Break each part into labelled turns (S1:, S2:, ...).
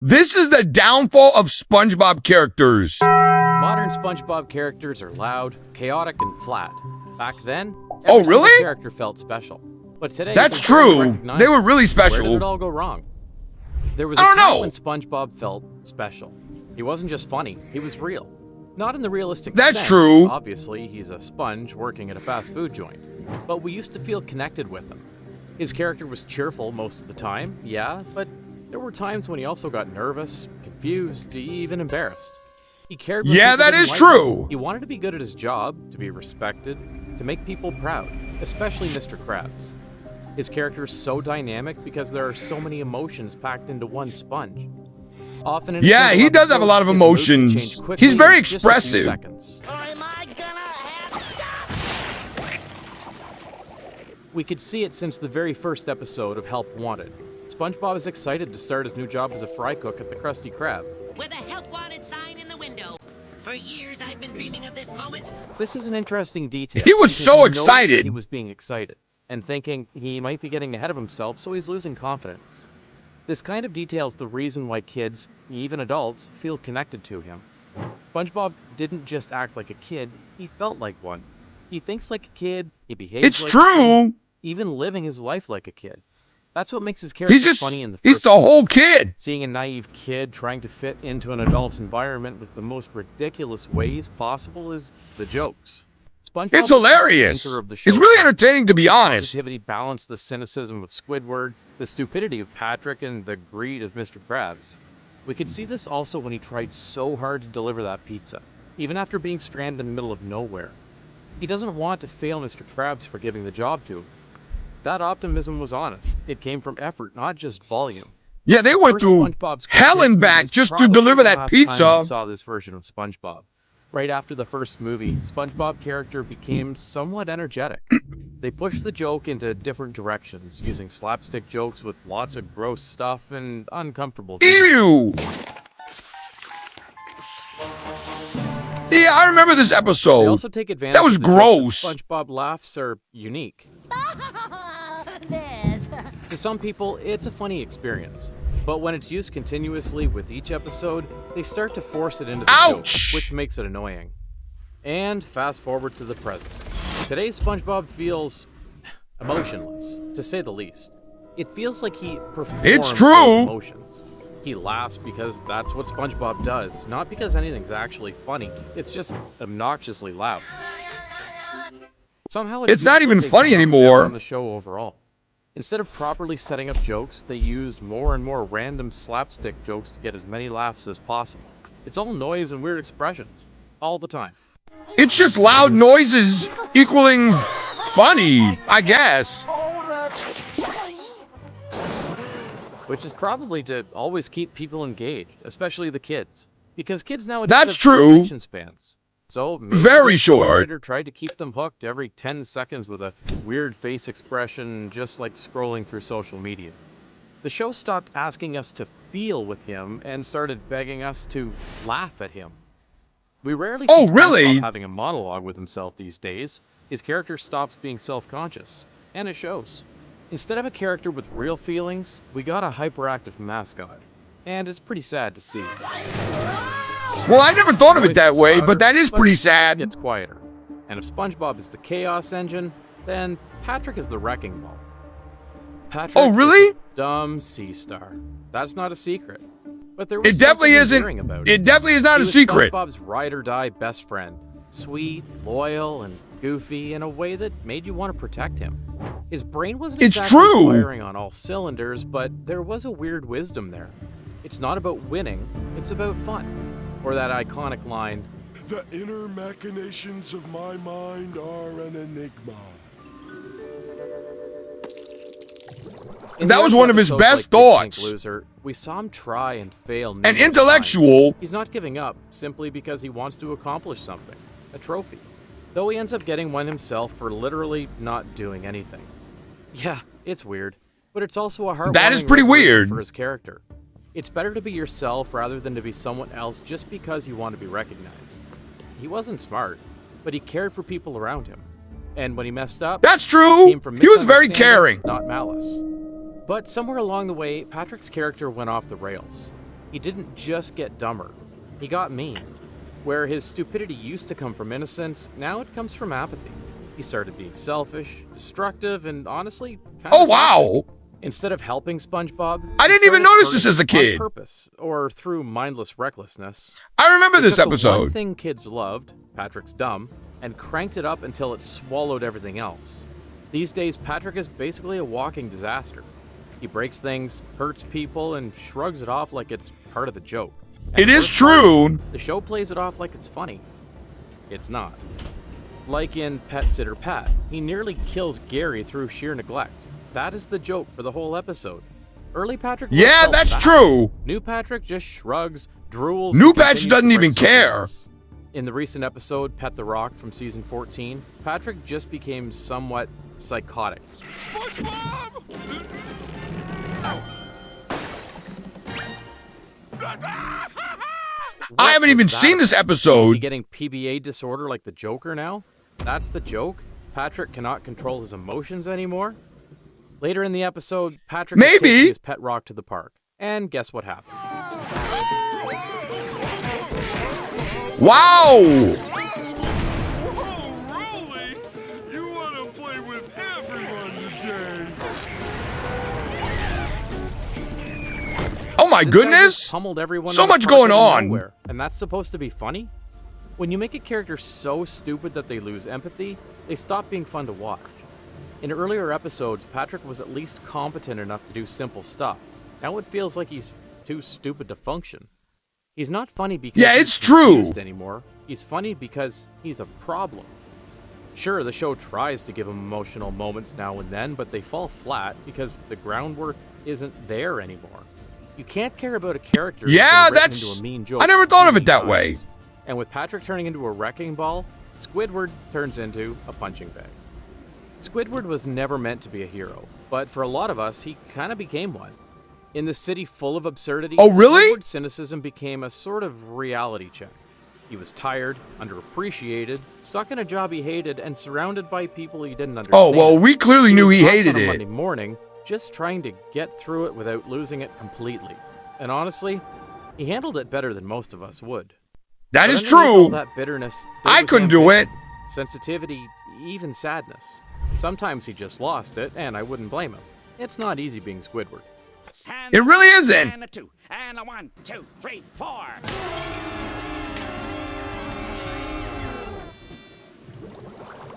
S1: This is the downfall of SpongeBob characters.
S2: Modern SpongeBob characters are loud, chaotic, and flat. Back then,
S1: Oh,
S2: every single
S1: really?
S2: character felt special. But today,
S1: That's
S2: they're barely
S1: true.
S2: recognizable.
S1: They were really
S2: Where did
S1: special.
S2: it all go wrong? There was a
S1: I don't
S2: time
S1: know.
S2: when SpongeBob felt special. He wasn't just funny, he was real. Not in the realistic
S1: That's
S2: sense.
S1: true.
S2: Obviously, he's a sponge working at a fast food joint. But we used to feel connected with him. His character was cheerful most of the time, yeah, but there were times when he also got nervous, confused, even embarrassed. He cared when
S1: Yeah,
S2: people
S1: that
S2: didn't
S1: is
S2: like
S1: true.
S2: him. He wanted to be good at his job, to be respected, to make people proud, especially Mr. Krabs. His character is so dynamic because there are so many emotions packed into one sponge. Often in a
S1: Yeah,
S2: single
S1: he does have a lot of
S2: episode, his mood can
S1: emotions.
S2: change quickly
S1: He's very
S2: in just a few
S1: expressive.
S2: seconds. We could see it since the very first episode of Help Wanted. SpongeBob is excited to start his new job as a fry cook at the Krusty Krab.
S3: With a help wanted sign in the window. For years I've been dreaming of this moment.
S2: This is an interesting detail.
S1: He was
S2: because
S1: so
S2: you notice
S1: excited.
S2: He was being excited and thinking he might be getting ahead of himself, so he's losing confidence. This kind of detail is the reason why kids, even adults, feel connected to him. SpongeBob didn't just act like a kid, he felt like one. He thinks like a kid, he behaves
S1: It's
S2: like a
S1: true.
S2: kid, even living his life like a kid. That's what makes his character
S1: He's just,
S2: funny in the
S1: he's
S2: first
S1: the whole kid.
S2: Seeing a naive kid trying to fit into an adult environment with the most ridiculous ways possible is the jokes. SpongeBob
S1: It's hilarious.
S2: anchor of the show.
S1: It's really entertaining, to be honest.
S2: Positivity balanced the cynicism of Squidward, the stupidity of Patrick, and the greed of Mr. Krabs. We could see this also when he tried so hard to deliver that pizza, even after being stranded in the middle of nowhere. He doesn't want to fail Mr. Krabs for giving the job to him. That optimism was honest. It came from effort, not just volume.
S1: Yeah, they went
S2: First
S1: through
S2: SpongeBob's
S1: hell and
S2: movie
S1: back
S2: was
S1: just to
S2: probably
S1: deliver
S2: the
S1: that
S2: last time
S1: pizza.
S2: we saw this version of SpongeBob. Right after the first movie, SpongeBob character became somewhat energetic. They pushed the joke into different directions, using slapstick jokes with lots of gross stuff and uncomfortable things.
S1: Ew. Yeah, I remember this
S2: They
S1: episode.
S2: also take advantage
S1: That was
S2: of the joke
S1: gross.
S2: SpongeBob laughs are unique.
S3: This.
S2: To some people, it's a funny experience. But when it's used continuously with each episode, they start to force it into the
S1: Ouch!
S2: joke, which makes it annoying. And fast forward to the present. Today's SpongeBob feels emotionless, to say the least. It feels like he performs
S1: It's
S2: those
S1: true.
S2: emotions. He laughs because that's what SpongeBob does, not because anything's actually funny. It's just obnoxiously loud. Somehow
S1: It's not even
S2: takes
S1: funny
S2: down
S1: anymore.
S2: the show overall. Instead of properly setting up jokes, they used more and more random slapstick jokes to get as many laughs as possible. It's all noise and weird expressions, all the time.
S1: It's just loud noises equaling funny, I guess.
S2: Which is probably to always keep people engaged, especially the kids. Because kids nowadays
S1: That's
S2: have
S1: true.
S2: attention spans. So maybe
S1: Very
S2: the
S1: short.
S2: writer tried to keep them hooked every 10 seconds with a weird face expression, just like scrolling through social media. The show stopped asking us to feel with him and started begging us to laugh at him. We rarely
S1: Oh,
S2: see
S1: really?
S2: SpongeBob having a monologue with himself these days. His character stops being self-conscious, and it shows. Instead of a character with real feelings, we got a hyperactive mascot. And it's pretty sad to see.
S1: Well, I never thought of it
S2: Voice
S1: that
S2: is
S1: way,
S2: louder,
S1: but that is pretty
S2: it
S1: sad.
S2: gets quieter. And if SpongeBob is the chaos engine, then Patrick is the wrecking ball. Patrick
S1: Oh, really?
S2: is a dumb sea star. That's not a secret. But there was
S1: It definitely
S2: something
S1: isn't.
S2: endearing about
S1: It definitely is not
S2: He
S1: a
S2: was
S1: secret.
S2: SpongeBob's ride or die best friend. Sweet, loyal, and goofy in a way that made you want to protect him. His brain wasn't
S1: It's
S2: exactly
S1: true.
S2: firing on all cylinders, but there was a weird wisdom there. It's not about winning, it's about fun. Or that iconic line,
S4: The inner machinations of my mind are an enigma.
S2: in
S1: That
S2: the
S1: was
S2: other
S1: one of his
S2: episodes
S1: best
S2: like Big Tank
S1: thoughts.
S2: Loser, we saw him try and fail
S1: An
S2: numerous
S1: intellectual.
S2: times. He's not giving up simply because he wants to accomplish something, a trophy. Though he ends up getting one himself for literally not doing anything. Yeah, it's weird, but it's also a heartwarming
S1: That is pretty
S2: resolution
S1: weird.
S2: for his character. It's better to be yourself rather than to be someone else just because you want to be recognized. He wasn't smart, but he cared for people around him. And when he messed up,
S1: That's
S2: it
S1: true.
S2: came from
S1: He was very
S2: misunderstanding,
S1: caring.
S2: not malice. But somewhere along the way, Patrick's character went off the rails. He didn't just get dumber, he got mean. Where his stupidity used to come from innocence, now it comes from apathy. He started being selfish, destructive, and honestly, kind
S1: Oh,
S2: of
S1: wow.
S2: Instead of helping SpongeBob,
S1: I
S2: he
S1: didn't even
S2: started
S1: notice this
S2: hurting
S1: as a kid.
S2: on purpose or through mindless recklessness.
S1: I remember
S2: It
S1: this
S2: took the one
S1: episode.
S2: thing kids loved, Patrick's dumb, and cranked it up until it swallowed everything else. These days, Patrick is basically a walking disaster. He breaks things, hurts people, and shrugs it off like it's part of the joke. And
S1: It is
S2: worst part,
S1: true.
S2: the show plays it off like it's funny. It's not. Like in Pet Sitter Pat, he nearly kills Gary through sheer neglect. That is the joke for the whole episode. Early Patrick would have
S1: Yeah,
S2: felt
S1: that's
S2: that.
S1: true.
S2: New Patrick just shrugs, drools.
S1: New
S2: and
S1: Patch
S2: continues
S1: doesn't
S2: to
S1: even
S2: break something
S1: care.
S2: else. In the recent episode, Pet the Rock from season 14, Patrick just became somewhat psychotic.
S4: SpongeBob!
S1: I haven't even
S2: was that?
S1: seen this
S2: Is he
S1: episode.
S2: getting PBA disorder like the Joker now? That's the joke? Patrick cannot control his emotions anymore? Later in the episode, Patrick is
S1: Maybe.
S2: taking his pet rock to the park. And guess what happened?
S1: Wow.
S4: Whoa, Rolly! You want to play with everyone today?
S1: Oh my
S2: This guy
S1: goodness.
S2: just pummeled everyone
S1: So
S2: in the
S1: much
S2: park
S1: going
S2: out of
S1: on.
S2: nowhere, and that's supposed to be funny? When you make a character so stupid that they lose empathy, they stop being fun to watch. In earlier episodes, Patrick was at least competent enough to do simple stuff. Now it feels like he's too stupid to function. He's not funny because
S1: Yeah,
S2: he's
S1: it's true.
S2: confused anymore. He's funny because he's a problem. Sure, the show tries to give him emotional moments now and then, but they fall flat because the groundwork isn't there anymore. You can't care about a character who's
S1: Yeah,
S2: been written
S1: that's-
S2: into a mean joke
S1: I never
S2: too
S1: thought of
S2: many
S1: it that way.
S2: times. And with Patrick turning into a wrecking ball, Squidward turns into a punching bag. Squidward was never meant to be a hero, but for a lot of us, he kind of became one. In the city full of absurdity,
S1: Oh, really?
S2: Squidward's cynicism became a sort of reality check. He was tired, underappreciated, stuck in a job he hated, and surrounded by people he didn't understand.
S1: Oh, well, we clearly knew
S2: was
S1: he
S2: lost
S1: hated
S2: on a
S1: it.
S2: Monday morning, just trying to get through it without losing it completely. And honestly, he handled it better than most of us would.
S1: That
S2: But
S1: is
S2: underneath all
S1: true.
S2: that bitterness, there
S1: I
S2: was
S1: couldn't do it.
S2: ambition, sensitivity, even sadness. Sometimes he just lost it, and I wouldn't blame him. It's not easy being Squidward.
S3: And
S1: It really
S3: a
S1: isn't.
S3: And a 2, and a 1, 2, 3, 4.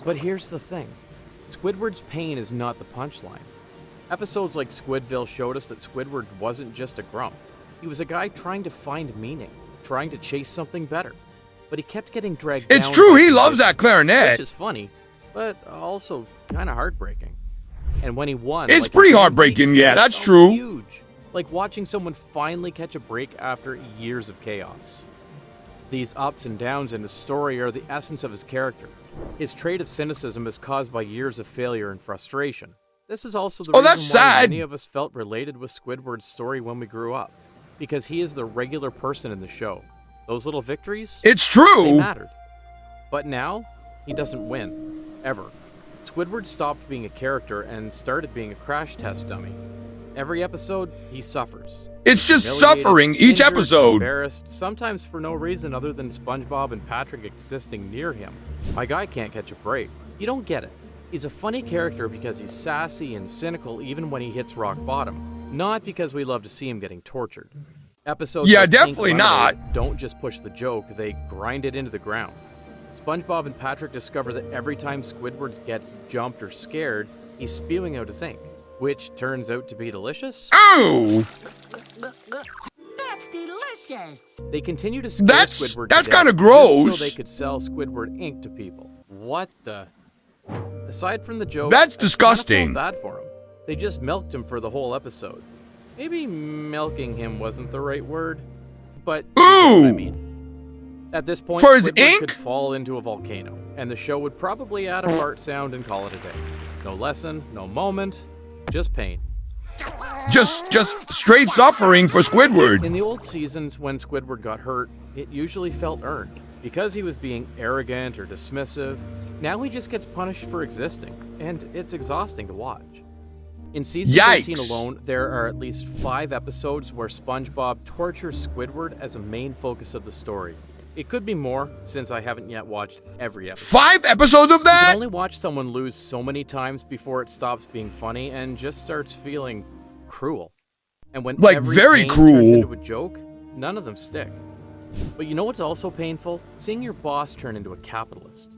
S2: But here's the thing. Squidward's pain is not the punchline. Episodes like Squidville showed us that Squidward wasn't just a grump. He was a guy trying to find meaning, trying to chase something better. But he kept getting dragged down.
S1: It's true.
S2: by
S1: He
S2: the
S1: loves
S2: vision,
S1: that clarinet.
S2: Which is funny, but also kind of heartbreaking. And when he won,
S1: It's
S2: like
S1: pretty
S2: in Twin
S1: heartbreaking,
S2: Peaks,
S1: yeah,
S2: it
S1: that's
S2: felt
S1: true.
S2: Huge. Like watching someone finally catch a break after years of chaos. These ups and downs in his story are the essence of his character. His trait of cynicism is caused by years of failure and frustration. This is also the
S1: Oh,
S2: reason
S1: that's
S2: why
S1: sad.
S2: many of us felt related with Squidward's story when we grew up. Because he is the regular person in the show. Those little victories,
S1: It's
S2: they
S1: true.
S2: mattered. But now, he doesn't win. Ever. Squidward stopped being a character and started being a crash test dummy. Every episode, he suffers.
S1: It's just
S2: Humiliated,
S1: suffering each
S2: injured,
S1: episode.
S2: Embarrassed, sometimes for no reason other than SpongeBob and Patrick existing near him. My guy can't catch a break. You don't get it. He's a funny character because he's sassy and cynical even when he hits rock bottom. Not because we love to see him getting tortured. Episodes
S1: Yeah,
S2: like Pink
S1: definitely
S2: Lemonade
S1: not.
S2: don't just push the joke, they grind it into the ground. SpongeBob and Patrick discover that every time Squidward gets jumped or scared, he's spewing out his ink, which turns out to be delicious.
S1: Oh,
S3: That's delicious.
S2: They continue to scare
S1: That's-
S2: Squidward
S1: that's
S2: to death
S1: kinda
S2: just
S1: gross.
S2: so they could sell Squidward ink to people. What the? Aside from the joke,
S1: That's
S2: I kinda felt
S1: disgusting.
S2: bad for him. They just milked him for the whole episode. Maybe milking him wasn't the right word, but you know what I
S1: Ooh.
S2: mean. At this point,
S1: For his
S2: Squidward
S1: ink?
S2: could fall into a volcano, and the show would probably add a fart sound and call it a day. No lesson, no moment, just pain.
S1: just straight suffering for Squidward.
S2: In the old seasons, when Squidward got hurt, it usually felt earned. Because he was being arrogant or dismissive, now he just gets punished for existing, and it's exhausting to watch. In season
S1: Yikes.
S2: 13 alone, there are at least 5 episodes where SpongeBob tortures Squidward as a main focus of the story. It could be more, since I haven't yet watched every episode.
S1: 5 episodes of
S2: You
S1: that?
S2: can only watch someone lose so many times before it stops being funny and just starts feeling cruel. And when
S1: Like,
S2: every
S1: very
S2: pain
S1: cruel.
S2: turns into a joke, none of them stick. But you know what's also painful? Seeing your boss turn into a capitalist.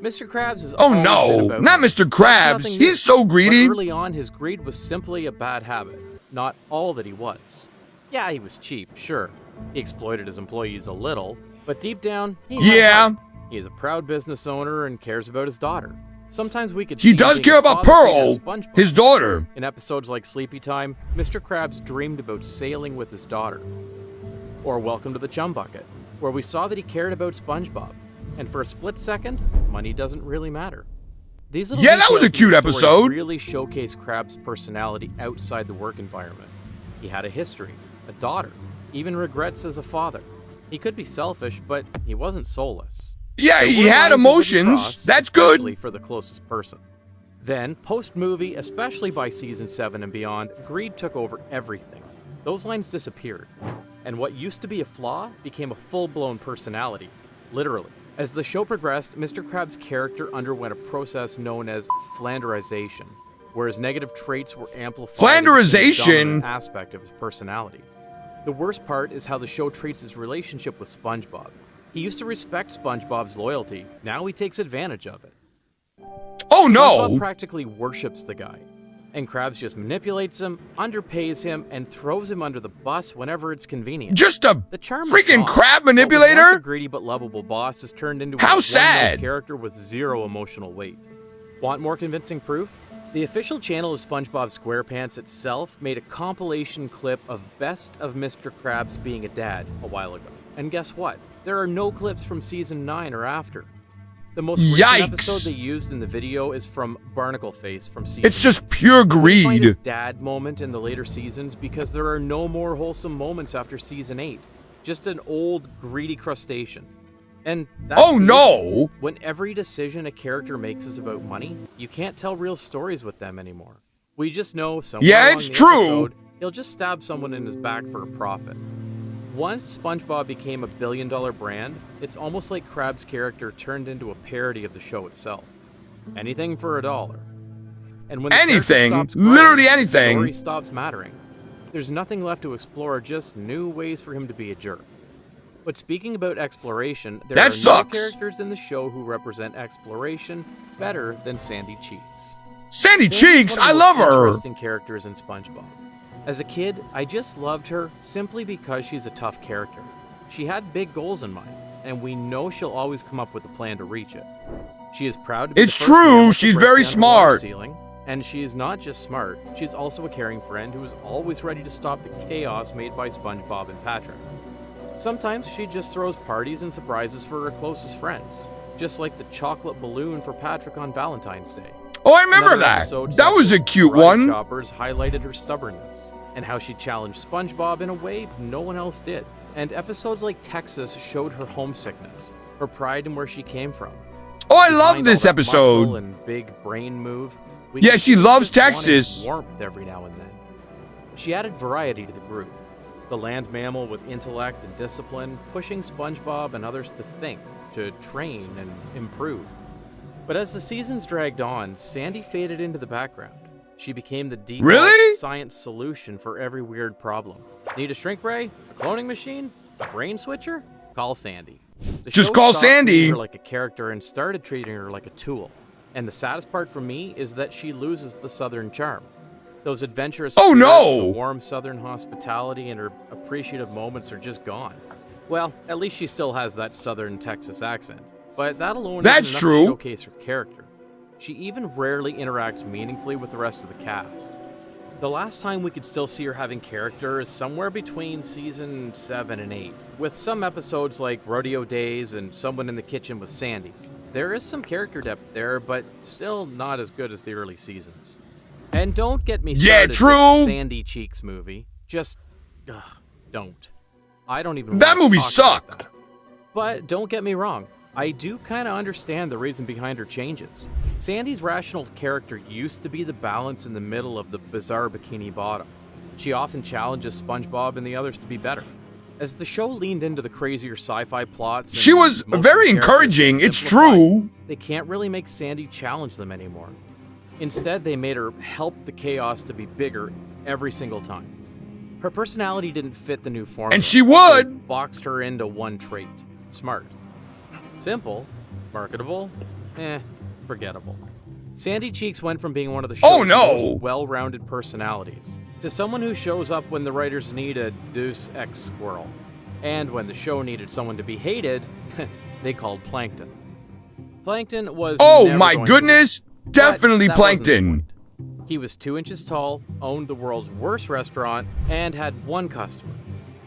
S2: Mr. Krabs is
S1: Oh
S2: always been
S1: no,
S2: about
S1: not
S2: money.
S1: Mr. Krabs.
S2: Nothing new.
S1: He's so
S2: But
S1: greedy.
S2: early on, his greed was simply a bad habit, not all that he was. Yeah, he was cheap, sure. He exploited his employees a little, but deep down, he had
S1: Yeah.
S2: heart. He is a proud business owner and cares about his daughter. Sometimes we could
S1: He
S2: see
S1: does
S2: being
S1: care
S2: a
S1: about
S2: father figure
S1: Pearl,
S2: to SpongeBob.
S1: his daughter.
S2: In episodes like Sleepy Time, Mr. Krabs dreamed about sailing with his daughter. Or Welcome to the Chum Bucket, where we saw that he cared about SpongeBob. And for a split second, money doesn't really matter. These little
S1: Yeah, that was a
S2: details in the
S1: cute
S2: story
S1: episode.
S2: really showcase Krabs' personality outside the work environment. He had a history, a daughter, even regrets as a father. He could be selfish, but he wasn't soulless.
S1: Yeah,
S2: There
S1: he
S2: were
S1: had
S2: lines he wouldn't
S1: emotions.
S2: cross,
S1: That's
S2: especially
S1: good.
S2: for the closest person. Then, post-movie, especially by season 7 and beyond, greed took over everything. Those lines disappeared, and what used to be a flaw became a full-blown personality, literally. As the show progressed, Mr. Krabs' character underwent a process known as flanderization, where his negative traits were amplified into the
S1: Flanderization?
S2: dominant aspect of his personality. The worst part is how the show treats his relationship with SpongeBob. He used to respect SpongeBob's loyalty, now he takes advantage of it.
S1: Oh
S2: SpongeBob
S1: no.
S2: practically worships the guy, and Krabs just manipulates him, underpays him, and throws him under the bus whenever it's convenient.
S1: Just a
S2: The charm is
S1: freaking
S2: gone.
S1: crab
S2: What was once a
S1: manipulator?
S2: greedy but lovable boss has turned into
S1: How
S2: a one-note
S1: sad.
S2: character with zero emotional weight. Want more convincing proof? The official channel of SpongeBob SquarePants itself made a compilation clip of Best of Mr. Krabs being a dad a while ago. And guess what? There are no clips from season 9 or after. The most recent
S1: Yikes.
S2: episode they used in the video is from Barnacle Face from season
S1: It's just pure
S2: They find a
S1: greed.
S2: dad moment in the later seasons because there are no more wholesome moments after season 8. Just an old, greedy crustacean. And that's
S1: Oh
S2: the
S1: no.
S2: issue. When every decision a character makes is about money, you can't tell real stories with them anymore. We just know somewhere
S1: Yeah,
S2: along
S1: it's
S2: the
S1: true.
S2: episode, he'll just stab someone in his back for a profit. Once SpongeBob became a billion-dollar brand, it's almost like Krabs' character turned into a parody of the show itself. Anything for $1. And when the character
S1: Anything,
S2: stops growing,
S1: literally
S2: the
S1: anything.
S2: story stops mattering. There's nothing left to explore, just new ways for him to be a jerk. But speaking about exploration, there
S1: That
S2: are
S1: sucks.
S2: no characters in the show who represent exploration better than Sandy Cheeks.
S1: Sandy
S2: Sandy's
S1: Cheeks,
S2: one of
S1: I
S2: the
S1: love
S2: most
S1: her.
S2: interesting characters in SpongeBob. As a kid, I just loved her simply because she's a tough character. She had big goals in mind, and we know she'll always come up with a plan to reach it. She is proud to be
S1: It's
S2: the first
S1: true,
S2: mammal to
S1: she's
S2: break
S1: very
S2: the underwater
S1: smart.
S2: Ceiling, and she is not just smart, she's also a caring friend who is always ready to stop the chaos made by SpongeBob and Patrick. Sometimes she just throws parties and surprises for her closest friends, just like the chocolate balloon for Patrick on Valentine's Day.
S1: Oh, I remember
S2: Another
S1: that.
S2: episode
S1: That was a
S2: set with
S1: cute
S2: Karate
S1: one.
S2: Choppers highlighted her stubbornness and how she challenged SpongeBob in a way no one else did. And episodes like Texas showed her homesickness, her pride in where she came from.
S1: Oh, I
S2: Behind
S1: love
S2: all
S1: this
S2: that muscle
S1: episode.
S2: and big brain move, we
S1: Yeah,
S2: could
S1: she
S2: see
S1: loves
S2: just wanted
S1: Texas.
S2: warmth every now and then. She added variety to the group. The land mammal with intellect and discipline, pushing SpongeBob and others to think, to train and improve. But as the seasons dragged on, Sandy faded into the background. She became the default
S1: Really?
S2: science solution for every weird problem. Need a shrink ray? A cloning machine? A brain switcher? Call Sandy. The
S1: Just
S2: show
S1: call
S2: stopped treating
S1: Sandy.
S2: her like a character and started treating her like a tool. And the saddest part for me is that she loses the southern charm. Those adventurous
S1: Oh,
S2: spirits,
S1: no!
S2: the warm southern hospitality, and her appreciative moments are just gone. Well, at least she still has that southern Texas accent. But that alone
S1: That's
S2: isn't enough
S1: true.
S2: to showcase her character. She even rarely interacts meaningfully with the rest of the cast. The last time we could still see her having character is somewhere between season 7 and 8, with some episodes like Rodeo Days and Someone in the Kitchen with Sandy. There is some character depth there, but still not as good as the early seasons. And don't get me
S1: Yeah,
S2: started with
S1: true.
S2: the Sandy Cheeks movie. Just, don't. I don't even
S1: That
S2: wanna
S1: movie
S2: talk about
S1: sucked.
S2: that. But don't get me wrong. I do kind of understand the reason behind her changes. Sandy's rational character used to be the balance in the middle of the bizarre Bikini Bottom. She often challenges SpongeBob and the others to be better. As the show leaned into the crazier sci-fi plots, and
S1: She was
S2: most of
S1: very
S2: the characters
S1: encouraging,
S2: were
S1: it's
S2: simplified,
S1: true.
S2: they can't really make Sandy challenge them anymore. Instead, they made her help the chaos to be bigger every single time. Her personality didn't fit the new formula.
S1: And she
S2: so
S1: would.
S2: it boxed her into one trait: smart. Simple, marketable, forgettable. Sandy Cheeks went from being one of the show's most well-rounded personalities to someone who shows up when the writers need a Deus Ex squirrel. And when the show needed someone to be hated, they called Plankton. Plankton was
S1: Oh my
S2: never going
S1: goodness,
S2: to win,
S1: definitely
S2: but that wasn't the
S1: Plankton.
S2: point. He was 2 inches tall, owned the world's worst restaurant, and had one customer.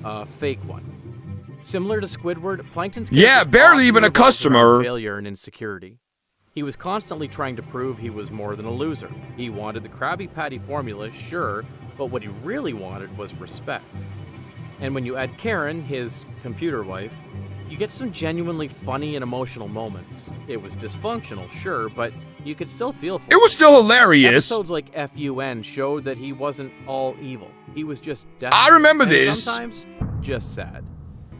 S2: A fake one. Similar to Squidward, Plankton's
S1: Yeah,
S2: character
S1: barely
S2: often
S1: even a
S2: revolved around
S1: customer.
S2: failure and insecurity. He was constantly trying to prove he was more than a loser. He wanted the Krabby Patty formula, sure, but what he really wanted was respect. And when you add Karen, his computer wife, you get some genuinely funny and emotional moments. It was dysfunctional, sure, but you could still feel for
S1: It was still hilarious.
S2: Episodes like FUN showed that he wasn't all evil. He was just desperate.
S1: I remember
S2: and
S1: this.
S2: sometimes just sad.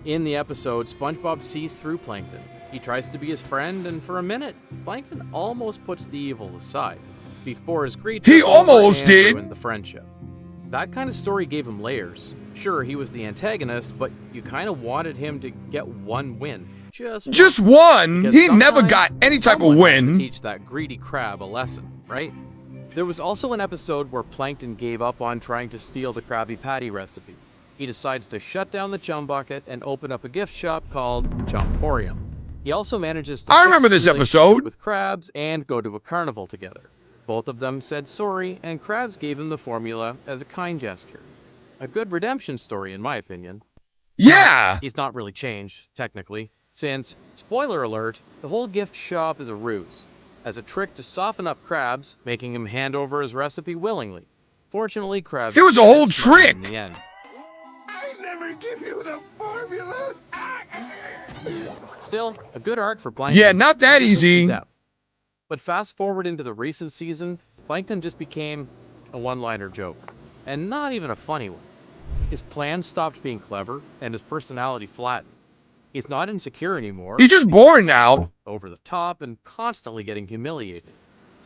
S2: In the episode, SpongeBob sees through Plankton. He tries to be his friend, and for a minute, Plankton almost puts the evil aside before his greed
S1: He
S2: took over
S1: almost
S2: and
S1: did.
S2: ruined the friendship. That kind of story gave him layers. Sure, he was the antagonist, but you kind of wanted him to get one win.
S1: Just one.
S2: Because
S1: He never
S2: sometimes
S1: got any type of
S2: someone has to
S1: win.
S2: teach that greedy crab a lesson, right? There was also an episode where Plankton gave up on trying to steal the Krabby Patty recipe. He decides to shut down the Chum Bucket and open up a gift shop called Chumporium. He also manages to
S1: I
S2: fix
S1: remember
S2: his
S1: this
S2: relationship
S1: episode.
S2: with Krabs and go to a carnival together. Both of them said sorry, and Krabs gave him the formula as a kind gesture. A good redemption story, in my opinion.
S1: Yeah.
S2: He's not really changed, technically, since, spoiler alert, the whole gift shop is a ruse, as a trick to soften up Krabs, making him hand over his recipe willingly. Fortunately, Krabs
S1: It was a whole
S2: gets money
S1: trick.
S2: in the end.
S4: I never give you the formula.
S2: Still, a good arc for Plankton.
S1: Yeah, not that easy.
S2: Depth. But fast forward into the recent season, Plankton just became a one-liner joke, and not even a funny one. His plans stopped being clever, and his personality flattened. He's not insecure anymore.
S1: He's just boring now.
S2: Over the top and constantly getting humiliated.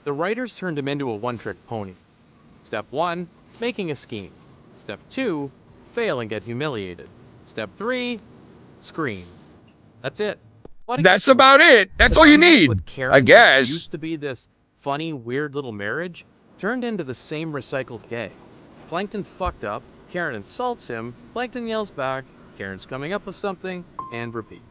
S2: The writers turned him into a one-trick pony. Step 1, making a scheme. Step 2, fail and get humiliated. Step 3, scream. That's it. What a
S1: That's about it. That's all you need,
S2: with Karen,
S1: I
S2: which
S1: guess.
S2: used to be this funny, weird little marriage, turned into the same recycled gay. Plankton fucked up, Karen insults him, Plankton yells back, Karen's coming up with something, and repeat.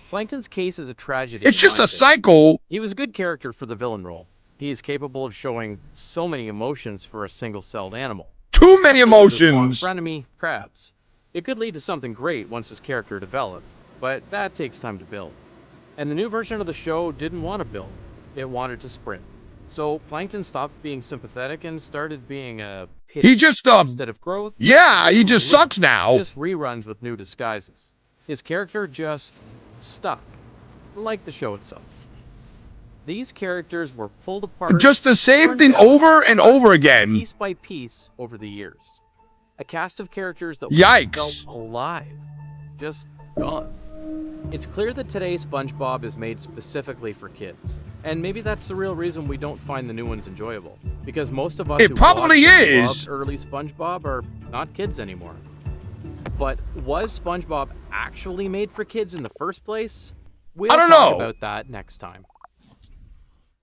S2: Plankton's case is a tragedy.
S1: It's just
S2: in my
S1: a
S2: opinion.
S1: cycle.
S2: He was a good character for the villain role. He is capable of showing so many emotions for a single-celled animal.
S1: Too many
S2: His
S1: emotions.
S2: frenemy, Krabs. It could lead to something great once his character developed, but that takes time to build. And the new version of the show didn't want to build. It wanted to sprint. So Plankton stopped being sympathetic and started being a pity.
S1: He just,
S2: Instead of growth,
S1: yeah, he just sucks now.
S2: just reruns with new disguises. His character just stuck, like the show itself. These characters were pulled apart,
S1: Just the same
S2: turned
S1: thing
S2: down,
S1: over and over again.
S2: piece by piece over the years. A cast of characters that
S1: Yikes.
S2: felt alive, just gone. It's clear that today's SpongeBob is made specifically for kids. And maybe that's the real reason we don't find the new ones enjoyable. Because most of us
S1: It
S2: who
S1: probably
S2: watched and
S1: is.
S2: loved early SpongeBob are not kids anymore. But was SpongeBob actually made for kids in the first place? We'll
S1: I don't
S2: talk
S1: know.
S2: about that next time.